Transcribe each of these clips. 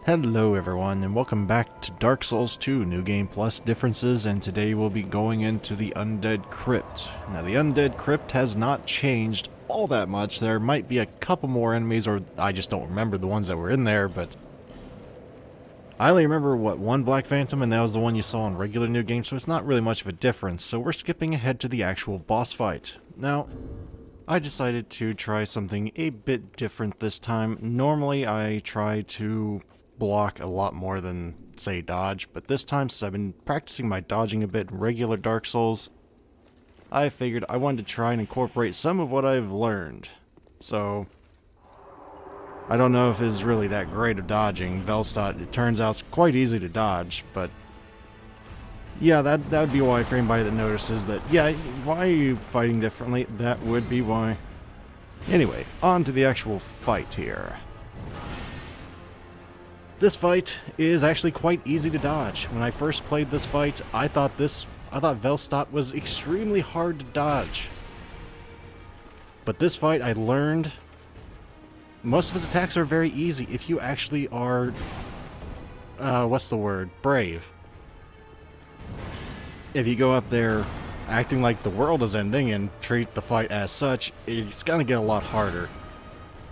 Hello everyone, and welcome back to Dark Souls 2 New Game Plus Differences, and today we'll be going into the Undead Crypt. Now the Undead Crypt has not changed all that much. There might be a couple more enemies, or I just don't remember the ones that were in there, but I only remember, one Black Phantom, and that was the one you saw in regular New Game, so it's not really much of a difference, so we're skipping ahead to the actual boss fight. Now, I decided to try something a bit different this time. Normally I try to block a lot more than, say, dodge, but this time, since I've been practicing my dodging a bit in regular Dark Souls, I figured I wanted to try and incorporate some of what I've learned. So, I don't know if it's really that great of dodging. Velstadt, it turns out, it's quite easy to dodge, but yeah, that would be why for anybody that notices that, yeah, why are you fighting differently? That would be why. Anyway, on to the actual fight here. This fight is actually quite easy to dodge. When I first played this fight, I thought Velstadt was extremely hard to dodge. But this fight, I learned most of his attacks are very easy if you actually are, brave. If you go up there acting like the world is ending and treat the fight as such, it's gonna get a lot harder.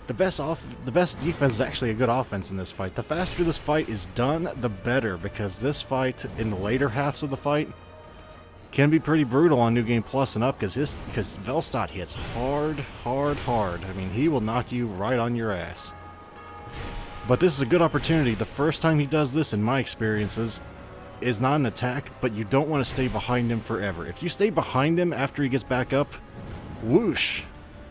The best defense is actually a good offense in this fight. The faster this fight is done, the better, because this fight, in the later halves of the fight, can be pretty brutal on New Game Plus and up, because Velstadt hits hard. I mean, he will knock you right on your ass. But this is a good opportunity. The first time he does this, in my experiences, is not an attack, but you don't want to stay behind him forever. If you stay behind him after he gets back up, whoosh.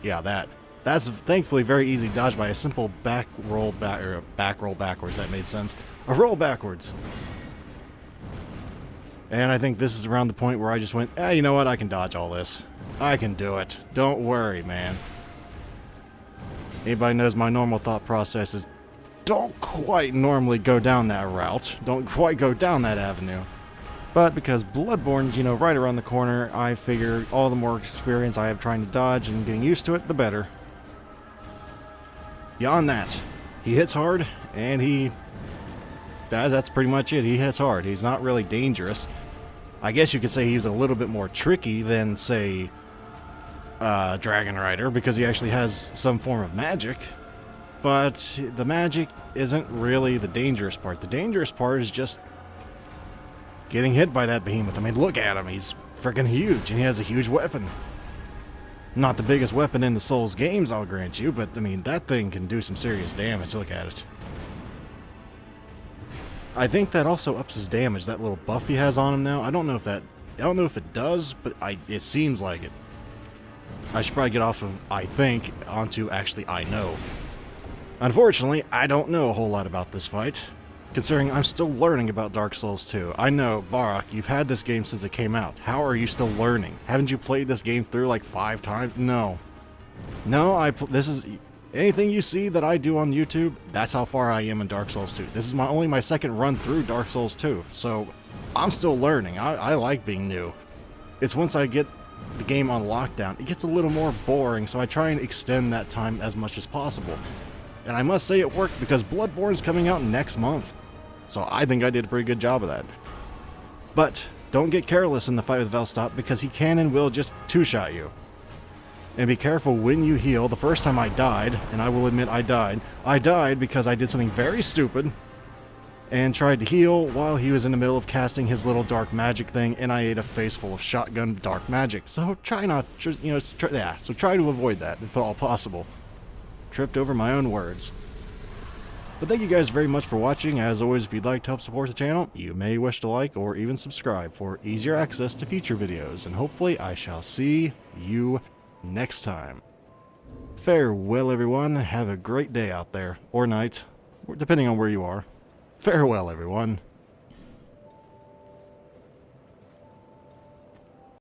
Yeah, that's thankfully very easy to dodge by a simple back roll backwards. That made sense. A roll backwards. And I think this is around the point where I just went, you know what, I can dodge all this. I can do it. Don't worry, man. Anybody knows my normal thought process is, don't quite normally go down that route. Don't quite go down that avenue. But because Bloodborne's, right around the corner, I figure all the more experience I have trying to dodge and getting used to it, the better. Beyond that, he hits hard, and that's pretty much it. He hits hard. He's not really dangerous. I guess you could say he's a little bit more tricky than, say, Dragon Rider, because he actually has some form of magic. But the magic isn't really the dangerous part. The dangerous part is just getting hit by that behemoth. I mean, look at him. He's freaking huge, and he has a huge weapon. Not the biggest weapon in the Souls games, I'll grant you, but I mean, that thing can do some serious damage. Look at it. I think that also ups his damage, that little buff he has on him now. I don't know if it does, but it seems like it. I should probably get off of I think onto actually I know. Unfortunately, I don't know a whole lot about this fight, considering I'm still learning about Dark Souls 2. I know, Barak, you've had this game since it came out. How are you still learning? Haven't you played this game through like 5 times? No. No, this is... Anything you see that I do on YouTube, that's how far I am in Dark Souls 2. This is only my second run through Dark Souls 2, so I'm still learning. I like being new. It's once I get the game on lockdown, it gets a little more boring, so I try and extend that time as much as possible. And I must say it worked, because Bloodborne is coming out next month. So I think I did a pretty good job of that. But don't get careless in the fight with Velstadt, because he can and will just two-shot you. And be careful when you heal. The first time I died, and I will admit I died because I did something very stupid and tried to heal while he was in the middle of casting his little dark magic thing, and I ate a face full of shotgun dark magic. So try to avoid that if at all possible. Tripped over my own words. But thank you guys very much for watching. As always, if you'd like to help support the channel, you may wish to like or even subscribe for easier access to future videos, and hopefully I shall see you next time. Farewell, everyone. Have a great day out there, or night, depending on where you are. Farewell, everyone.